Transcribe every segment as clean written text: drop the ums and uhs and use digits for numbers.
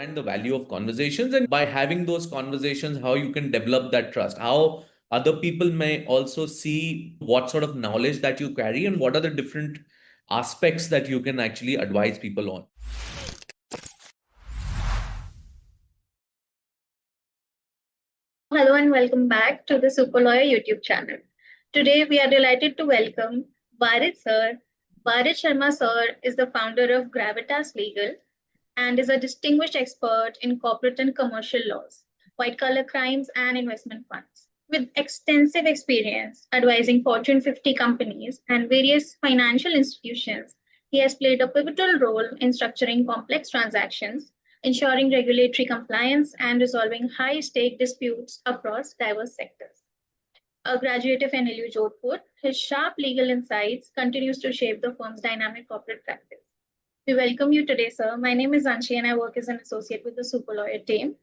understand the value of conversations, and by having those conversations, how you can develop that trust, how other people may also see what sort of knowledge that you carry and what are the different aspects that you can actually advise people on. Hello and welcome back to the Superlawyer YouTube channel. Today we are delighted to welcome Varij sir. Varij Sharma sir is the founder of Gravitas Legal and is a distinguished expert in corporate and commercial laws, white-collar crimes and investment funds. With extensive experience advising Fortune 50 companies and various financial institutions, he has played a pivotal role in structuring complex transactions, ensuring regulatory compliance, and resolving high-stake disputes across diverse sectors. A graduate of NLU Jodhpur, his sharp legal insights continues to shape the firm's dynamic corporate practice. We welcome you today, sir. My name is Anshi and I work as an associate with the Superlawyer team.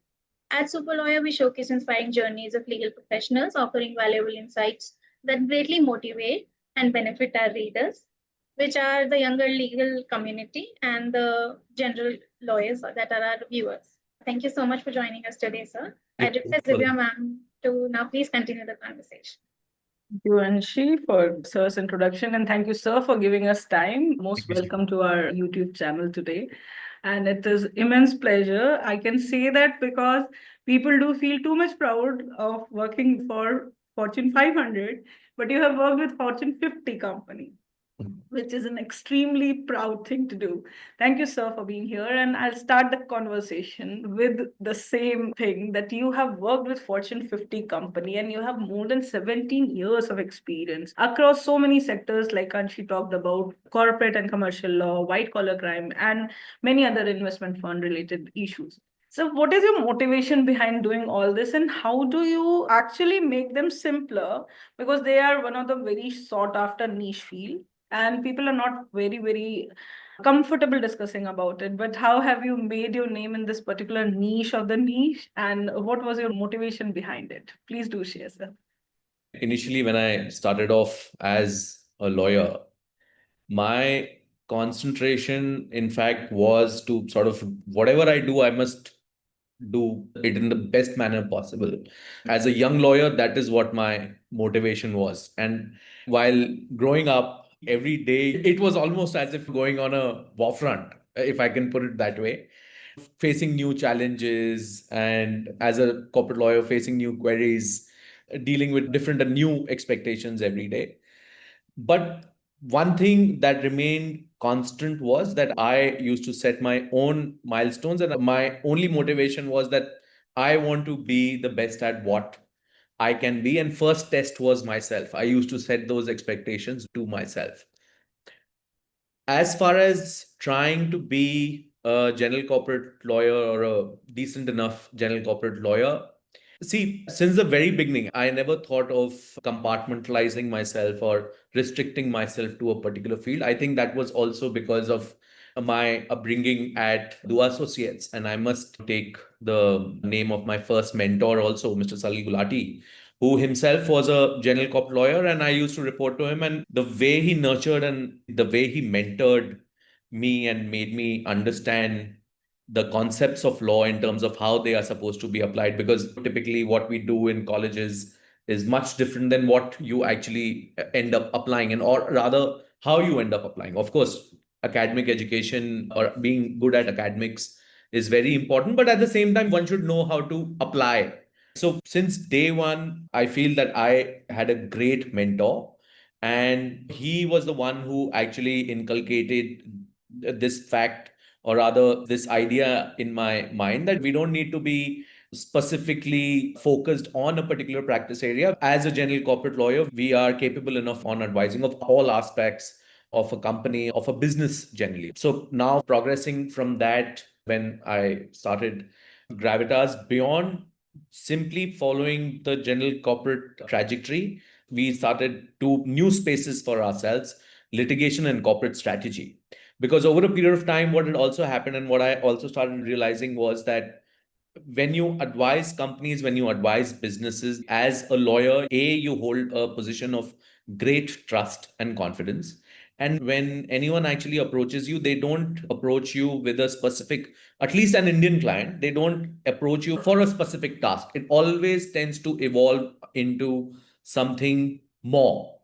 At Superlawyer, we showcase inspiring journeys of legal professionals, offering valuable insights that greatly motivate and benefit our readers, which are the younger legal community and the general lawyers that are our viewers. Thank you so much for joining us today, sir. I request Divya ma'am to now please continue the conversation. Thank you, Anshi, for sir's introduction, and thank you, sir, for giving us time. Most welcome to our YouTube channel today. And it is immense pleasure. I can say that because people do feel too much proud of working for Fortune 500, but you have worked with Fortune 50 company, which is an extremely proud thing to do. Thank you, sir, for being here. And I'll start the conversation with the same thing that you have worked with Fortune 50 company and you have more than 17 years of experience across so many sectors, like Anshi talked about corporate and commercial law, white collar crime, and many other investment fund related issues. So what is your motivation behind doing all this, and how do you actually make them simpler? Because they are one of the very sought after niche field, and people are not very comfortable discussing about it. But how have you made your name in this particular niche of the niche, and what was your motivation behind it? Please do share, sir. Initially, when I started off as a lawyer, my concentration, in fact, was to sort of whatever I do, I must do it in the best manner possible. As a young lawyer, that is what my motivation was. And while growing up, every day, it was almost as if going on a war front, if I can put it that way, facing new challenges, and as a corporate lawyer, facing new queries, dealing with different and new expectations every day. But one thing that remained constant was that I used to set my own milestones, and my only motivation was that I want to be the best at what I can be. And first test was myself. I used to set those expectations to myself. As far as trying to be a general corporate lawyer or a decent enough general corporate lawyer, see, since the very beginning, I never thought of compartmentalizing myself or restricting myself to a particular field. I think that was also because of my upbringing at Dua Associates. And I must take the name of my first mentor also, Mr. Salil Gulati, who himself was a general corporate lawyer. And I used to report to him. And the way he nurtured and the way he mentored me and made me understand the concepts of law in terms of how they are supposed to be applied, because typically what we do in colleges is much different than what you actually end up applying, and or rather how you end up applying. Of course, academic education or being good at academics is very important, but at the same time one should know how to apply. So since day one, I feel that I had a great mentor, and he was the one who actually inculcated this fact, or rather this idea in my mind, that we don't need to be specifically focused on a particular practice area. As a general corporate lawyer, we are capable enough on advising of all aspects of a company, of a business generally. So now progressing from that, when I started Gravitas, beyond simply following the general corporate trajectory, we started two new spaces for ourselves: litigation and corporate strategy. Because over a period of time, what had also happened and what I also started realizing was that when you advise companies, when you advise businesses as a lawyer, A, you hold a position of great trust and confidence. And when anyone actually approaches you, they don't approach you with a specific, at least an Indian client, they don't approach you for a specific task. It always tends to evolve into something more.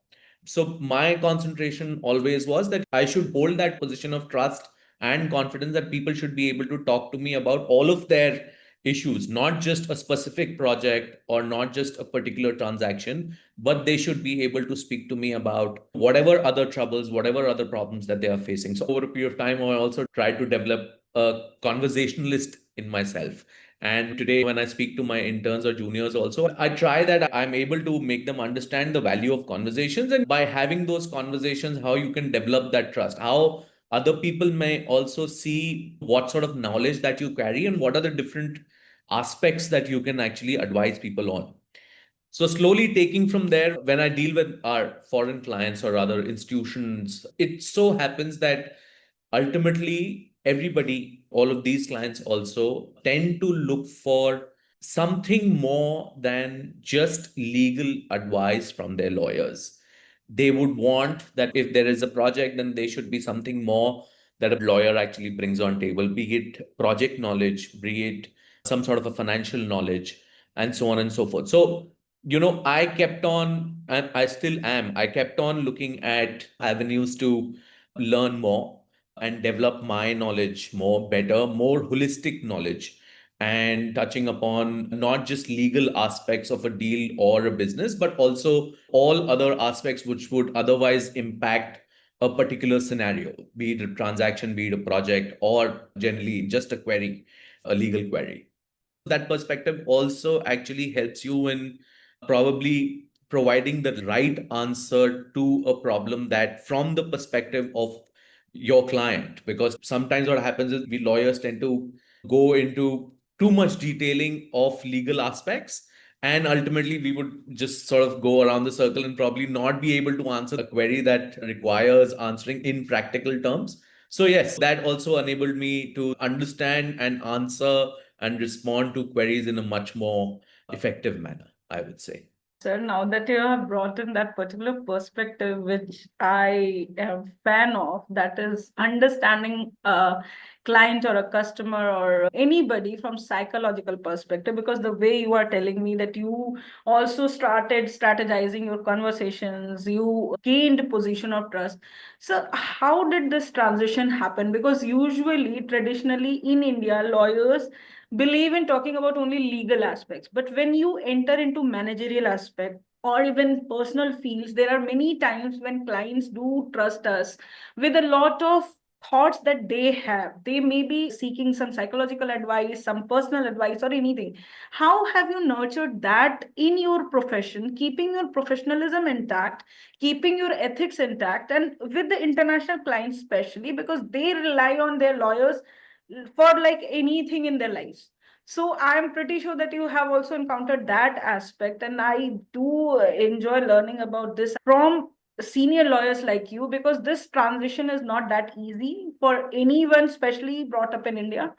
So my concentration always was that I should hold that position of trust and confidence that people should be able to talk to me about all of their issues, not just a specific project or not just a particular transaction, but they should be able to speak to me about whatever other troubles, whatever other problems that they are facing. So over a period of time, I also tried to develop a conversationalist in myself. And today, when I speak to my interns or juniors, also, I try that I'm able to make them understand the value of conversations. And by having those conversations, how you can develop that trust, how other people may also see what sort of knowledge that you carry and what are the different aspects that you can actually advise people on. So slowly taking from there, when I deal with our foreign clients or other institutions, it so happens that ultimately everybody, all of these clients also tend to look for something more than just legal advice from their lawyers. They would want that if there is a project, then there should be something more that a lawyer actually brings on table, be it project knowledge, be it some sort of a financial knowledge, and so on and so forth. So I kept on, and I still am, I kept on looking at avenues to learn more and develop my knowledge more, better, more holistic knowledge, and touching upon not just legal aspects of a deal or a business, but also all other aspects which would otherwise impact a particular scenario, be it a transaction, be it a project, or generally just a query, a legal query. That perspective also actually helps you in probably providing the right answer to a problem that from the perspective of your client. Because sometimes what happens is we lawyers tend to go into too much detailing of legal aspects, and ultimately we would just sort of go around the circle and probably not be able to answer a query that requires answering in practical terms. So yes, that also enabled me to understand and answer and respond to queries in a much more effective manner, I would say. Sir, now that you have brought in that particular perspective, which I am fan of, that is understanding a client or a customer or anybody from psychological perspective, because the way you are telling me that you also started strategizing your conversations, you gained position of trust. So how did this transition happen? Because usually, traditionally in India, lawyers believe in talking about only legal aspects, but when you enter into managerial aspect or even personal fields, there are many times when clients do trust us with a lot of thoughts that they have. They may be seeking some psychological advice, some personal advice, or anything. How have you nurtured that in your profession, keeping your professionalism intact, keeping your ethics intact, and with the international clients especially, because they rely on their lawyers for like anything in their lives. So I'm pretty sure that you have also encountered that aspect, and I do enjoy learning about this from senior lawyers like you, because this transition is not that easy for anyone, especially brought up in India.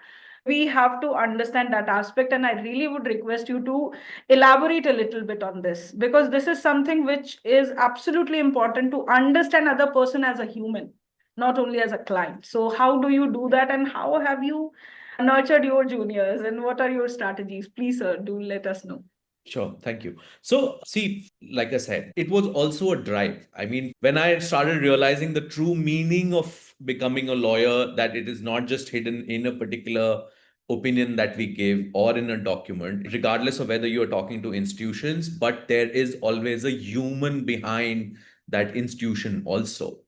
We have to understand that aspect, and I really would request you to elaborate a little bit on this, because this is something which is absolutely important, to understand other person as a human, not only as a client. So how do you do that, and how have you nurtured your juniors, and what are your strategies? Please, sir, do let us know. Sure, thank you. So, see, like I said, it was also a drive. I mean, when I started realizing the true meaning of becoming a lawyer, that it is not just hidden in a particular opinion that we give or in a document, regardless of whether you are talking to institutions, but there is always a human behind that institution also.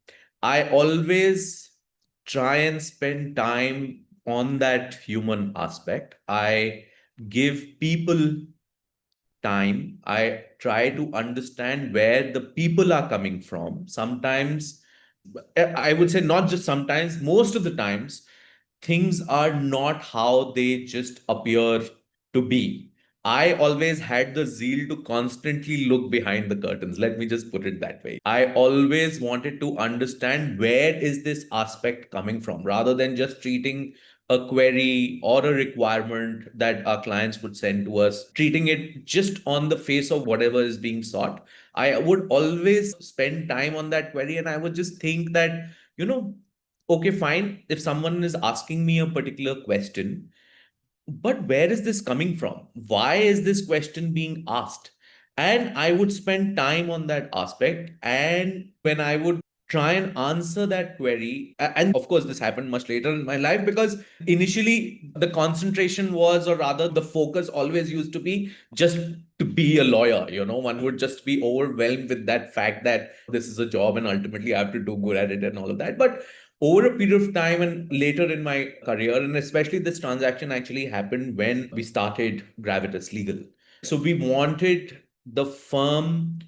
I always try and spend time on that human aspect. I give people time. I try to understand where the people are coming from. Sometimes, I would say not just sometimes, most of the times, things are not how they just appear to be. I always had the zeal to constantly look behind the curtains. Let me just put it that way. I always wanted to understand where is this aspect coming from rather than just treating a query or a requirement that our clients would send to us, treating it just on the face of whatever is being sought, I would always spend time on that query and I would just think that, okay, fine. If someone is asking me a particular question, but where is this coming from? Why is this question being asked? And I would spend time on that aspect. And when I would try and answer that query, and of course, this happened much later in my life because initially the concentration was, or rather, the focus always used to be just to be a lawyer. One would just be overwhelmed with that fact that this is a job and ultimately I have to do good at it and all of that. But over a period of time and later in my career, and especially this transaction actually happened when we started Gravitas Legal. So we wanted the firm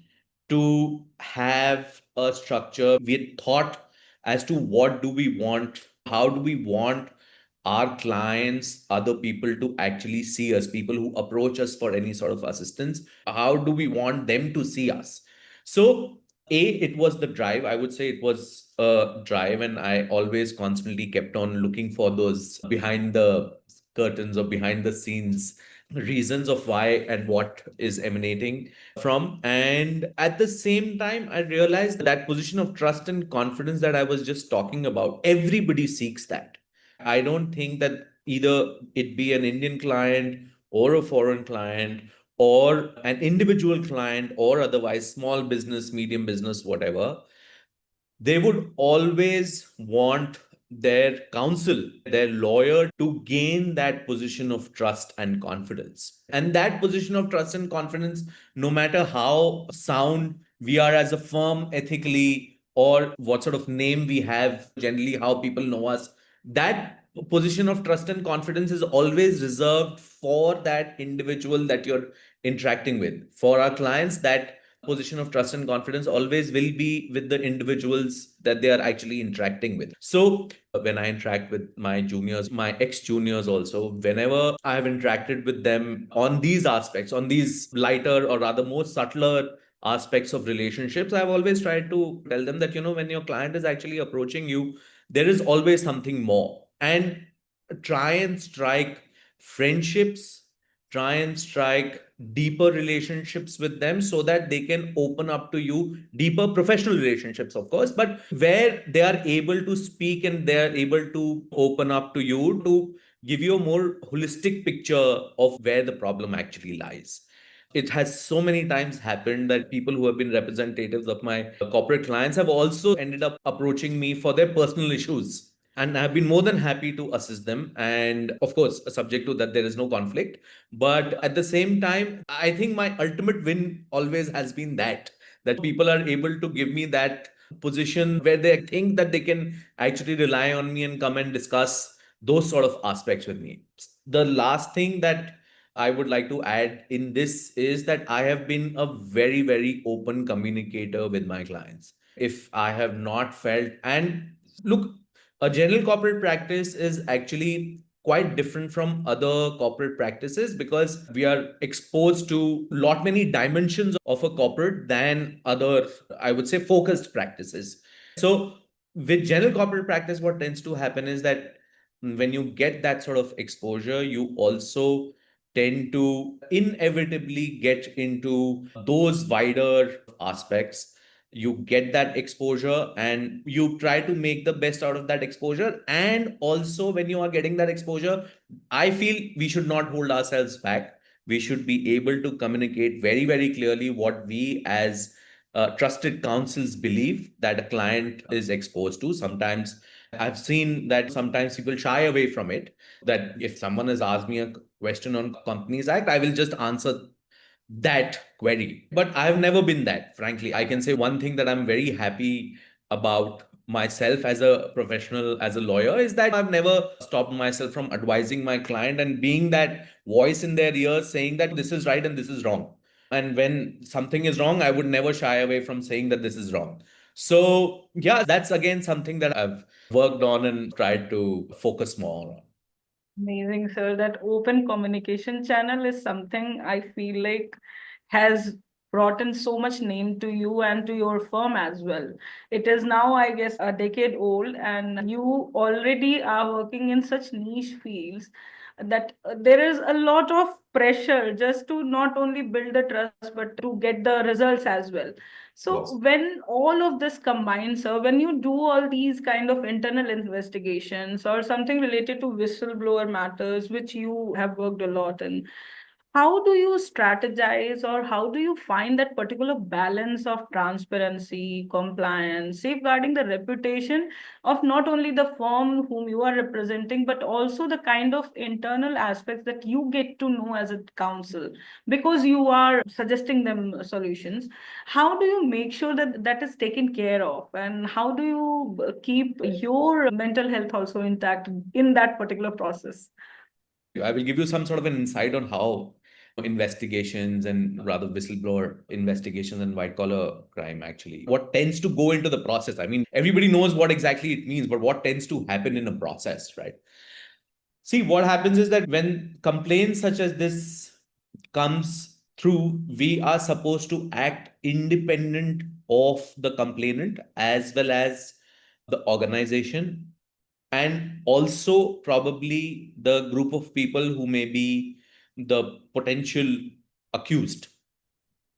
to have a structure. We had thought as to what do we want, how do we want our clients, other people to actually see us, people who approach us for any sort of assistance, how do we want them to see us? So it was the drive. I would say it was a drive, and I always constantly kept on looking for those behind the curtains or behind the scenes reasons of why and what is emanating from. And at the same time, I realized that position of trust and confidence that I was just talking about, everybody seeks that. I don't think that either it be an Indian client or a foreign client or an individual client or otherwise small business, medium business, whatever, they would always want their counsel, their lawyer, to gain that position of trust and confidence. And that position of trust and confidence, no matter how sound we are as a firm ethically or what sort of name we have, generally how people know us, that position of trust and confidence is always reserved for that individual that you're interacting with. For our clients, that position of trust and confidence always will be with the individuals that they are actually interacting with. So when I interact with my juniors, my ex juniors also, whenever I have interacted with them on these aspects, on these lighter or rather more subtler aspects of relationships, I've always tried to tell them that, when your client is actually approaching you, there is always something more. And try and strike friendships, try and strike deeper relationships with them so that they can open up to you, deeper professional relationships, of course, but where they are able to speak and they are able to open up to you to give you a more holistic picture of where the problem actually lies. It has so many times happened that people who have been representatives of my corporate clients have also ended up approaching me for their personal issues. And I've been more than happy to assist them. And of course, subject to that, there is no conflict. But at the same time, I think my ultimate win always has been that people are able to give me that position where they think that they can actually rely on me and come and discuss those sort of aspects with me. The last thing that I would like to add in this is that I have been a very, very open communicator with my clients. If I have not felt, and look, a general corporate practice is actually quite different from other corporate practices because we are exposed to lot many dimensions of a corporate than other, I would say, focused practices. So with general corporate practice, what tends to happen is that when you get that sort of exposure, you also tend to inevitably get into those wider aspects. You get that exposure and you try to make the best out of that exposure. And also, when you are getting that exposure, I feel we should not hold ourselves back. We should be able to communicate very, very clearly what we as trusted counsels believe that a client is exposed to. Sometimes I've seen that sometimes people shy away from it. That if someone has asked me a question on Companies Act, I will just answer that query. But I've never been that, frankly. I can say one thing that I'm very happy about myself as a professional, as a lawyer, is that I've never stopped myself from advising my client and being that voice in their ears saying that this is right and this is wrong. And when something is wrong, I would never shy away from saying that this is wrong. So, yeah, that's again something that I've worked on and tried to focus more on. Amazing, sir. That open communication channel is something I feel like has brought in so much name to you and to your firm as well. It is now, I guess, a decade old, and you already are working in such niche fields that there is a lot of pressure just to not only build the trust but to get the results as well. So when all of this combines, sir, when you do all these kind of internal investigations or something related to whistleblower matters, which you have worked a lot in, how do you strategize or how do you find that particular balance of transparency, compliance, safeguarding the reputation of not only the firm whom you are representing, but also the kind of internal aspects that you get to know as a counsel because you are suggesting them solutions? How do you make sure that that is taken care of? And how do you keep your mental health also intact in that particular process? I will give you some sort of an insight on how investigations and rather whistleblower investigations and white collar crime actually, what tends to go into the process. I mean, everybody knows what exactly it means, but what tends to happen in a process, right? See, what happens is that when complaints such as this comes through, we are supposed to act independent of the complainant as well as the organization, and also probably the group of people who may be the potential accused.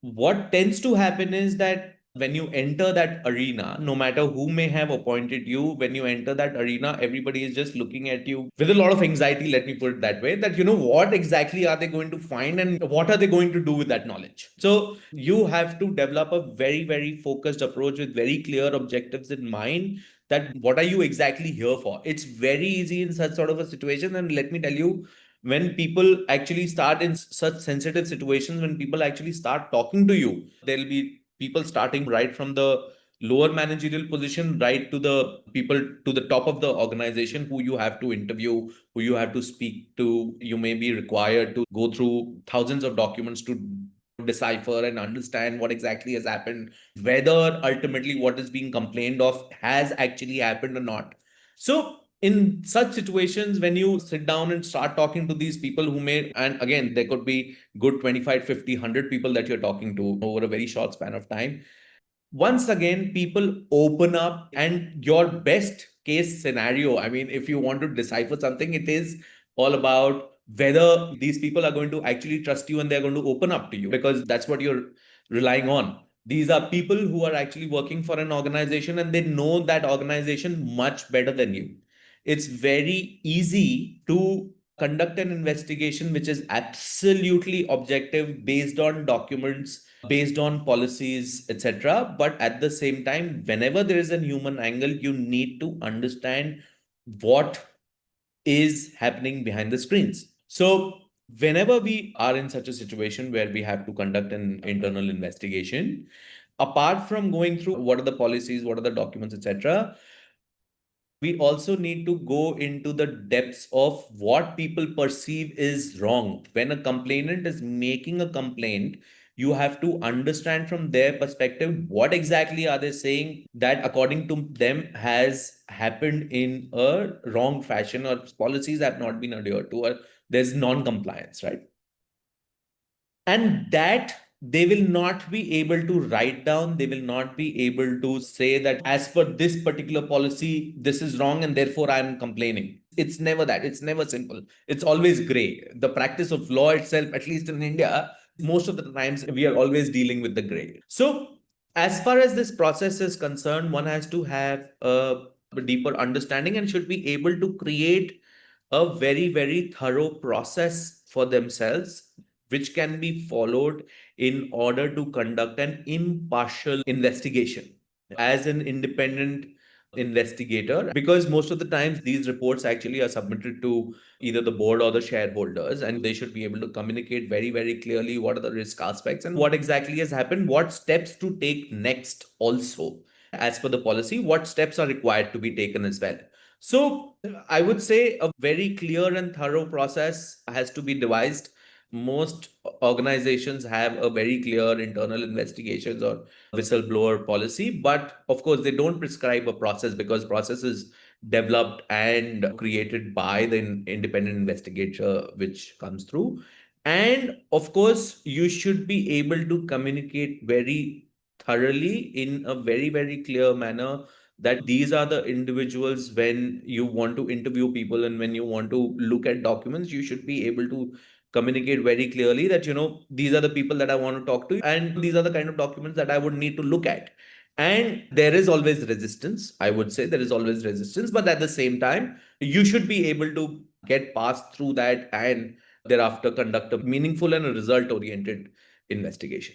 What tends to happen is that when you enter that arena, no matter who may have appointed you, when you enter that arena, everybody is just looking at you with a lot of anxiety, let me put it that way, that what exactly are they going to find and what are they going to do with that knowledge. So you have to develop a very, very focused approach with very clear objectives in mind, that what are you exactly here for. It's very easy in such sort of a situation, and let me tell you, when people actually start in such sensitive situations, when people actually start talking to you, there'll be people starting right from the lower managerial position right to the people to the top of the organization who you have to interview, who you have to speak to. You may be required to go through thousands of documents to decipher and understand what exactly has happened, whether ultimately what is being complained of has actually happened or not. So in such situations, when you sit down and start talking to these people who may, and again, there could be good 25, 50, 100 people that you're talking to over a very short span of time. Once again, people open up, and your best case scenario, I mean, if you want to decipher something, it is all about whether these people are going to actually trust you and they're going to open up to you, because that's what you're relying on. These are people who are actually working for an organization and they know that organization much better than you. It's very easy to conduct an investigation which is absolutely objective, based on documents, based on policies, etc. But at the same time, whenever there is a human angle, you need to understand what is happening behind the screens. So whenever we are in such a situation where we have to conduct an internal investigation, apart from going through what are the policies, what are the documents, etc., we also need to go into the depths of what people perceive is wrong. When a complainant is making a complaint, you have to understand from their perspective what exactly are they saying that according to them has happened in a wrong fashion, or policies have not been adhered to, or there's non-compliance, right? And that they will not be able to write down, they will not be able to say that as per this particular policy this is wrong and therefore I am complaining. It's never that. It's never simple. It's always gray. The practice of law itself, at least in India, most of the times we are always dealing with the gray. So as far as this process is concerned, one has to have a deeper understanding and should be able to create a very, very thorough process for themselves, which can be followed in order to conduct an impartial investigation as an independent investigator, because most of the times these reports actually are submitted to either the board or the shareholders, and they should be able to communicate very, very clearly what are the risk aspects and what exactly has happened, what steps to take next, also as per the policy, what steps are required to be taken as well. So I would say a very clear and thorough process has to be devised. Most organizations have a very clear internal investigations or whistleblower policy, but of course they don't prescribe a process, because process is developed and created by the independent investigator which comes through. And of course, you should be able to communicate very thoroughly in a very, very clear manner that these are the individuals. When you want to interview people and when you want to look at documents, you should be able to communicate very clearly that, these are the people that I want to talk to, and these are the kind of documents that I would need to look at. And there is always resistance. I would say there is always resistance, but at the same time, you should be able to get past through that and thereafter conduct a meaningful and a result oriented investigation.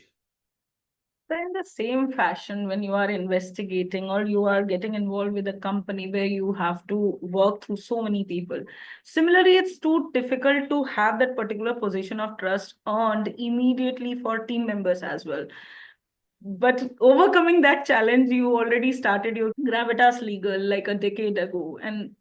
So in the same fashion, when you are investigating or you are getting involved with a company where you have to work through so many people, similarly, it's too difficult to have that particular position of trust earned immediately for team members as well. But overcoming that challenge, you already started your Gravitas Legal like a decade ago. And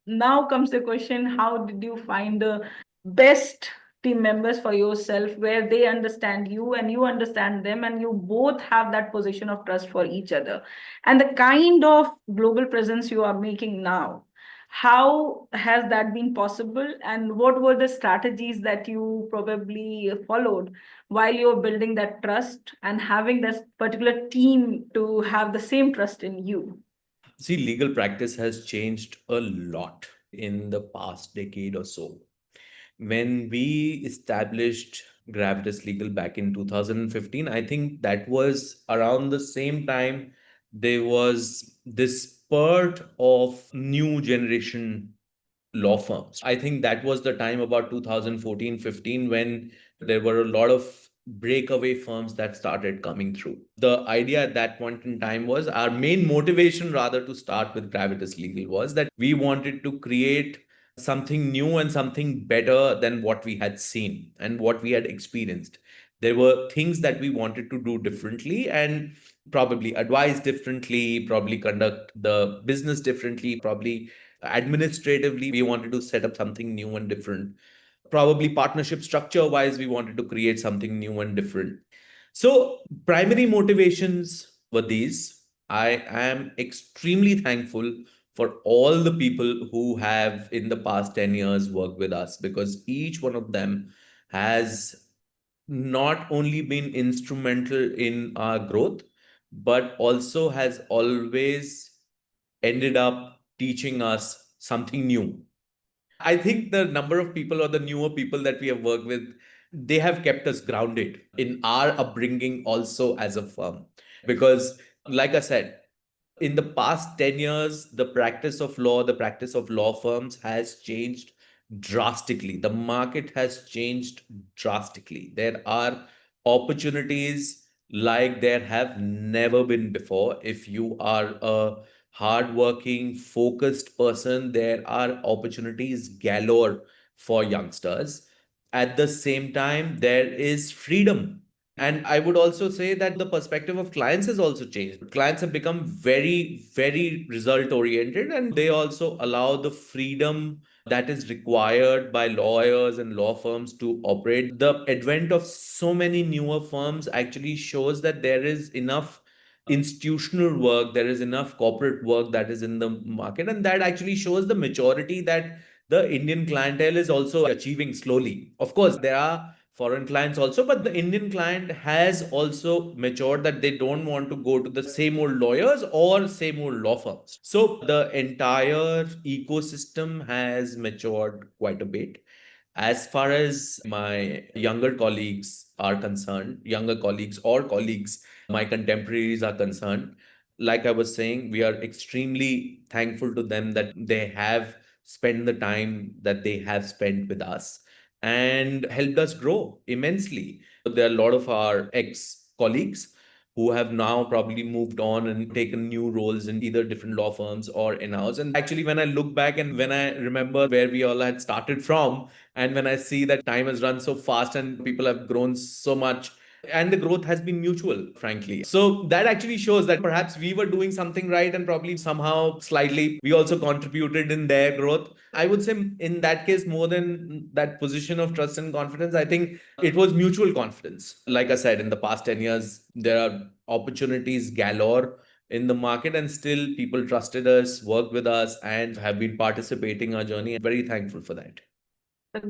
now comes the question, how did you find the best team members for yourself where they understand you and you understand them and you both have that position of trust for each other? And the kind of global presence you are making now, how has that been possible, and what were the strategies that you probably followed while you're building that trust and having this particular team to have the same trust in you? See, legal practice has changed a lot in the past decade or so. When we established Gravitas Legal back in 2015, I think that was around the same time there was this spurt of new generation law firms. I think that was the time about 2014-15 when there were a lot of breakaway firms that started coming through. The idea at that point in time was our main motivation, rather, to start with Gravitas Legal was that we wanted to create something new and something better than what we had seen and what we had experienced. There were things that we wanted to do differently and probably advise differently, probably conduct the business differently, probably administratively, we wanted to set up something new and different. Probably partnership structure wise, we wanted to create something new and different. So, primary motivations were these. I am extremely thankful for all the people who have in the past 10 years worked with us, because each one of them has not only been instrumental in our growth, but also has always ended up teaching us something new. I think the number of people or the newer people that we have worked with, they have kept us grounded in our upbringing also as a firm. Because, like I said, in the past 10 years, the practice of law, the practice of law firms has changed drastically. The market has changed drastically. There are opportunities like there have never been before. If you are a hardworking, focused person, there are opportunities galore for youngsters. At the same time, there is freedom. And I would also say that the perspective of clients has also changed. Clients have become very, very result oriented, and they also allow the freedom that is required by lawyers and law firms to operate. The advent of so many newer firms actually shows that there is enough institutional work, there is enough corporate work that is in the market, and that actually shows the maturity that the Indian clientele is also achieving slowly. Of course, there are foreign clients also, but the Indian client has also matured that they don't want to go to the same old lawyers or same old law firms. So the entire ecosystem has matured quite a bit. As far as my younger colleagues are concerned, younger colleagues or colleagues, my contemporaries are concerned, like I was saying, we are extremely thankful to them that they have spent the time that they have spent with us and helped us grow immensely. There are a lot of our ex colleagues who have now probably moved on and taken new roles in either different law firms or in house. And actually, when I look back and when I remember where we all had started from, and when I see that time has run so fast and people have grown so much, and the growth has been mutual, frankly. So that actually shows that perhaps we were doing something right, and probably somehow slightly we also contributed in their growth. I would say in that case, more than that position of trust and confidence, I think it was mutual confidence. Like I said, in the past 10 years, there are opportunities galore in the market, and still people trusted us, worked with us, and have been participating our journey. Very thankful for that.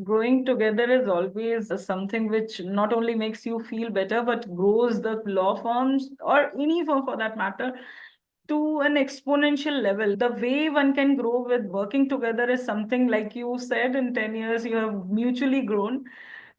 Growing together is always something which not only makes you feel better, but grows the law firms or any firm for that matter to an exponential level. The way one can grow with working together is something like you said, in 10 years, you have mutually grown.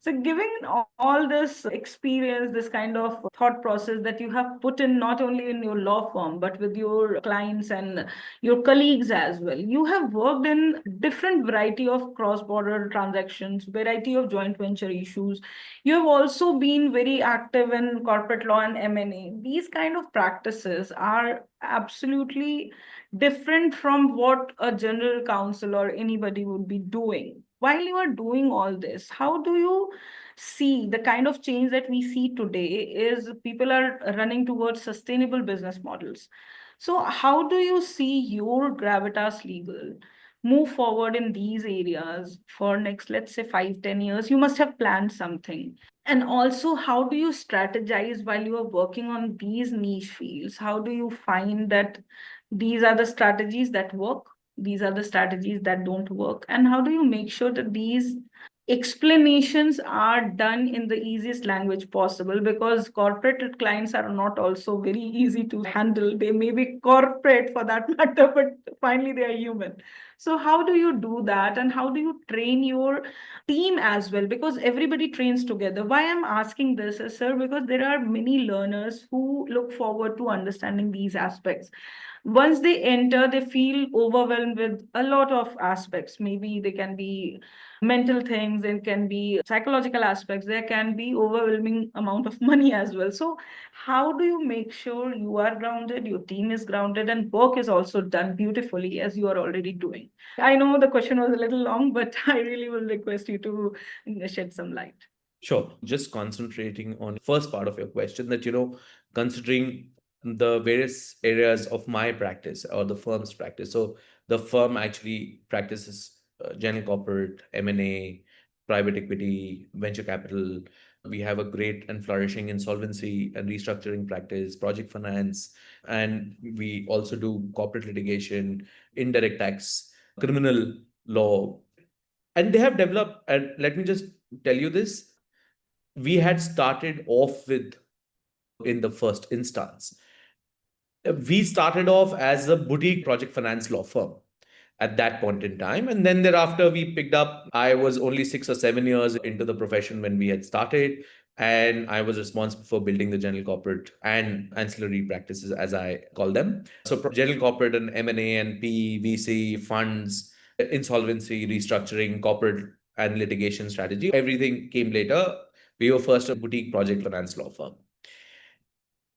So, given all this experience, this kind of thought process that you have put in not only in your law firm, but with your clients and your colleagues as well, you have worked in different variety of cross-border transactions, variety of joint venture issues. You have also been very active in corporate law and M&A. These kind of practices are absolutely different from what a general counsel or anybody would be doing. While you are doing all this, how do you see the kind of change that we see today is people are running towards sustainable business models? So how do you see your Gravitas Legal move forward in these areas for next, let's say, 5, 10 years? You must have planned something. And also, how do you strategize while you are working on these niche fields? How do you find that these are the strategies that work, these are the strategies that don't work, and how do you make sure that these explanations are done in the easiest language possible? Because corporate clients are not also very easy to handle. They may be corporate for that matter, but finally they are human. So how do you do that, and how do you train your team as well? Because everybody trains together. Why I'm asking this is, sir, because there are many learners who look forward to understanding these aspects. Once they enter, they feel overwhelmed with a lot of aspects. Maybe they can be mental things, it can be psychological aspects, there can be overwhelming amount of money as well. So how do you make sure you are grounded, your team is grounded, and work is also done beautifully as you are already doing? I know the question was a little long, but I really will request you to shed some light. Sure. Just concentrating on first part of your question that, considering the various areas of my practice or the firm's practice. So the firm actually practices general corporate, M&A, private equity, venture capital. We have a great and flourishing insolvency and restructuring practice, project finance, and we also do corporate litigation, indirect tax, criminal law. And they have developed, and let me just tell you this, we had started off with in the first instance. We started off as a boutique project finance law firm at that point in time. And then thereafter, we picked up. I was only 6 or 7 years into the profession when we had started. And I was responsible for building the general corporate and ancillary practices, as I call them. So, general corporate and M&A and PE, VC, funds, insolvency, restructuring, corporate and litigation strategy. Everything came later. We were first a boutique project finance law firm.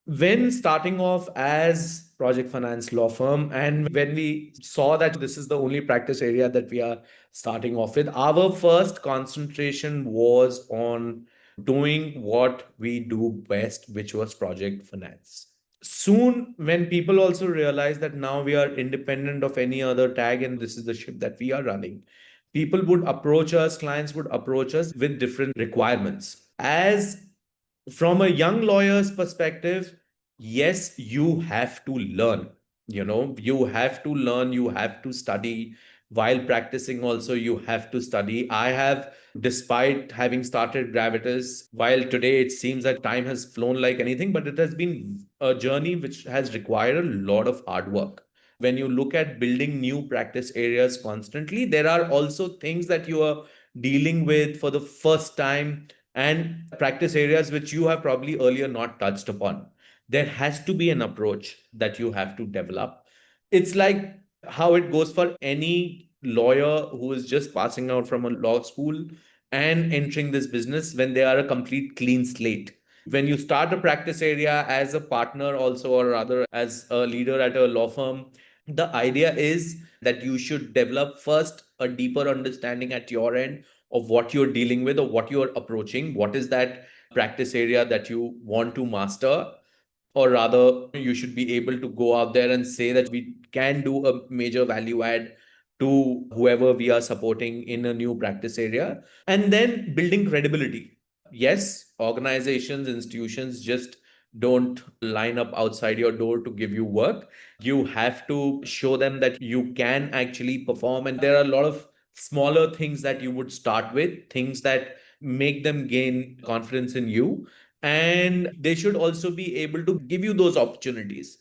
When starting off as project finance law firm, and when we saw that this is the only practice area that we are starting off with, our first concentration was on doing what we do best, which was project finance. Soon, when people also realize that now we are independent of any other tag and this is the ship that we are running, people would approach us, clients would approach us with different requirements. As from a young lawyer's perspective, yes, you have to learn. You have to learn, you have to study. While practicing, also, you have to study. I have, despite having started Gravitas, while today it seems that time has flown like anything, but it has been a journey which has required a lot of hard work. When you look at building new practice areas constantly, there are also things that you are dealing with for the first time and practice areas which you have probably earlier not touched upon. There has to be an approach that you have to develop. It's like how it goes for any lawyer who is just passing out from a law school and entering this business when they are a complete clean slate. When you start a practice area as a partner, also, or rather as a leader at a law firm, the idea is that you should develop first a deeper understanding at your end of what you're dealing with or what you're approaching. What is that practice area that you want to master? Or rather, you should be able to go out there and say that we can do a major value add to whoever we are supporting in a new practice area. And then building credibility. Yes, organizations, institutions just don't line up outside your door to give you work. You have to show them that you can actually perform. And there are a lot of smaller things that you would start with, things that make them gain confidence in you. And they should also be able to give you those opportunities.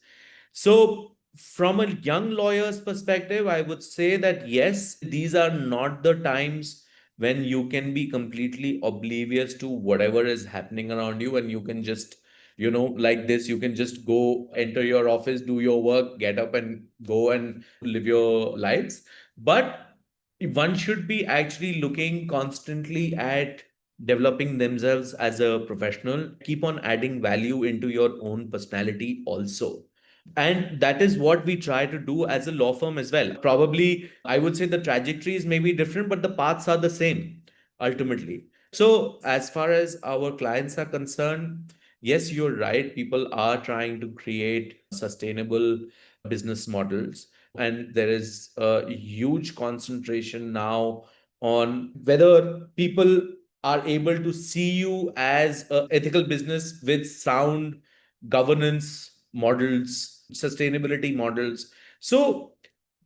So, from a young lawyer's perspective, I would say that yes, these are not the times when you can be completely oblivious to whatever is happening around you, and you can just, like this, you can just go enter your office, do your work, get up and go and live your lives. But one should be actually looking constantly at developing themselves as a professional, keep on adding value into your own personality also. And that is what we try to do as a law firm as well. Probably, I would say the trajectories may be different, but the paths are the same ultimately. So, as far as our clients are concerned, yes, you're right. People are trying to create sustainable business models. And there is a huge concentration now on whether people are able to see you as an ethical business with sound governance models, sustainability models. So,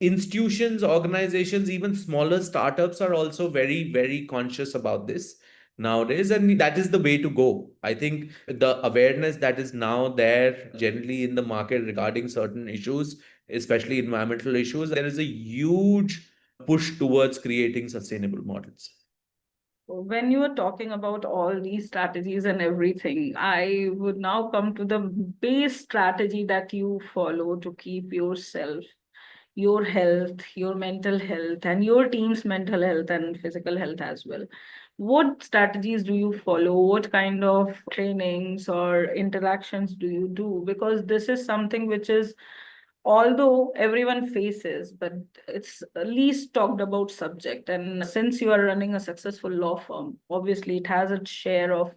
institutions, organizations, even smaller startups are also very, very conscious about this nowadays. And that is the way to go. I think the awareness that is now there generally in the market regarding certain issues, especially environmental issues, there is a huge push towards creating sustainable models. When you are talking about all these strategies and everything, I would now come to the base strategy that you follow to keep yourself, your health, your mental health, and your team's mental health and physical health as well. What strategies do you follow? What kind of trainings or interactions do you do? Because this is something which is, although everyone faces, but it's least talked about subject. And since you are running a successful law firm, obviously it has its share of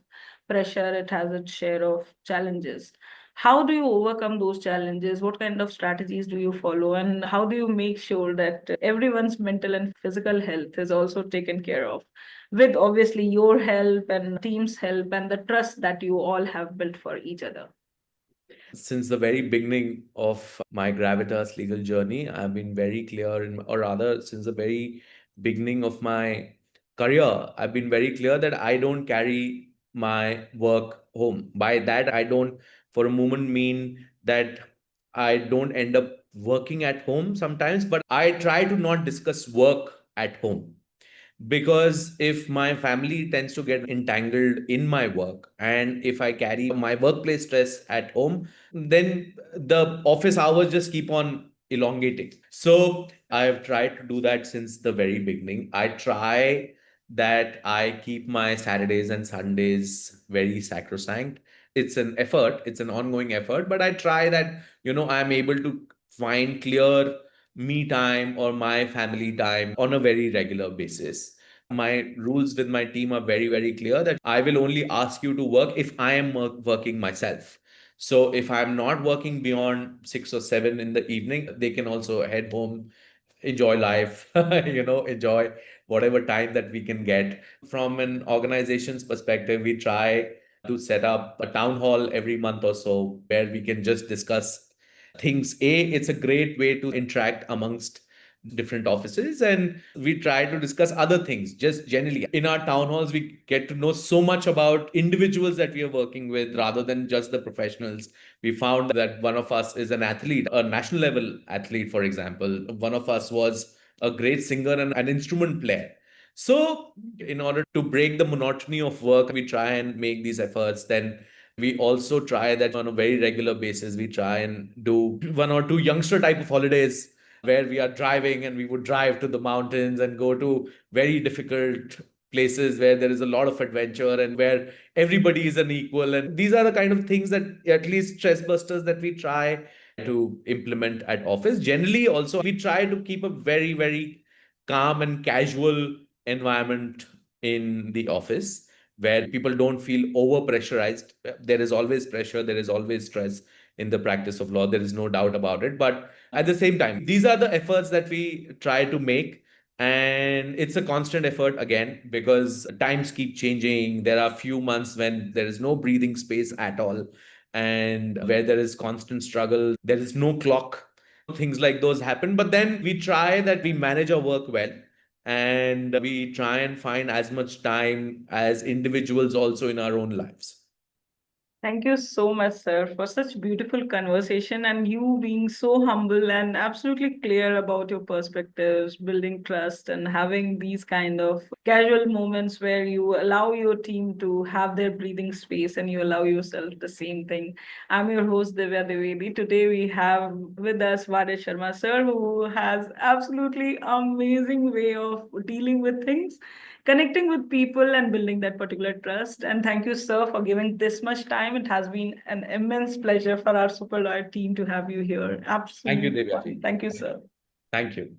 pressure, it has its share of challenges. How do you overcome those challenges? What kind of strategies do you follow? And how do you make sure that everyone's mental and physical health is also taken care of? With obviously your help and team's help and the trust that you all have built for each other. Since the very beginning of my Gravitas legal journey, I've been very clear, or rather, since the very beginning of my career, I've been very clear that I don't carry my work home. By that, I don't for a moment mean that I don't end up working at home sometimes, but I try to not discuss work at home, because if my family tends to get entangled in my work, and if I carry my workplace stress at home, then the office hours just keep on elongating. So I have tried to do that since the very beginning. I try that I keep my Saturdays and Sundays very sacrosanct. It's an effort, it's an ongoing effort, but I try that, I'm able to find clear me time or my family time on a very regular basis. My rules with my team are very, very clear that I will only ask you to work if I am working myself. So if I'm not working beyond 6 or 7 in the evening, they can also head home, enjoy life, enjoy whatever time that we can get. From an organization's perspective, we try to set up a town hall every month or so where we can just discuss things. It's a great way to interact amongst different offices, and we try to discuss other things just generally. In our town halls, we get to know so much about individuals that we are working with rather than just the professionals. We found that one of us is an athlete, a national level athlete, for example. One of us was a great singer and an instrument player. So, in order to break the monotony of work, we try and make these efforts. Then we also try that on a very regular basis. We try and do 1 or 2 youngster type of holidays where we are driving, and we would drive to the mountains and go to very difficult places where there is a lot of adventure and where everybody is an equal. And these are the kind of things that, at least stress busters, that we try to implement at office. Generally, also, we try to keep a very, very calm and casual environment in the office where people don't feel over pressurized. There is always pressure, there is always stress in the practice of law. There is no doubt about it. But at the same time, these are the efforts that we try to make. And it's a constant effort again, because times keep changing. There are few months when there is no breathing space at all, and where there is constant struggle, there is no clock. Things like those happen. But then we try that we manage our work well. and we try and find as much time as individuals also in our own lives. Thank you so much, sir, for such beautiful conversation and you being so humble and absolutely clear about your perspectives, building trust and having these kind of casual moments where you allow your team to have their breathing space and you allow yourself the same thing. I'm your host, Divya Devedi. Today we have with us Varij Sharma, sir, who has absolutely amazing way of dealing with things, connecting with people and building that particular trust. And thank you, sir, for giving this much time. It has been an immense pleasure for our Superlawyer team to have you here. Thank you, Absolute Divya fun. ji. Thank you, sir. Thank you.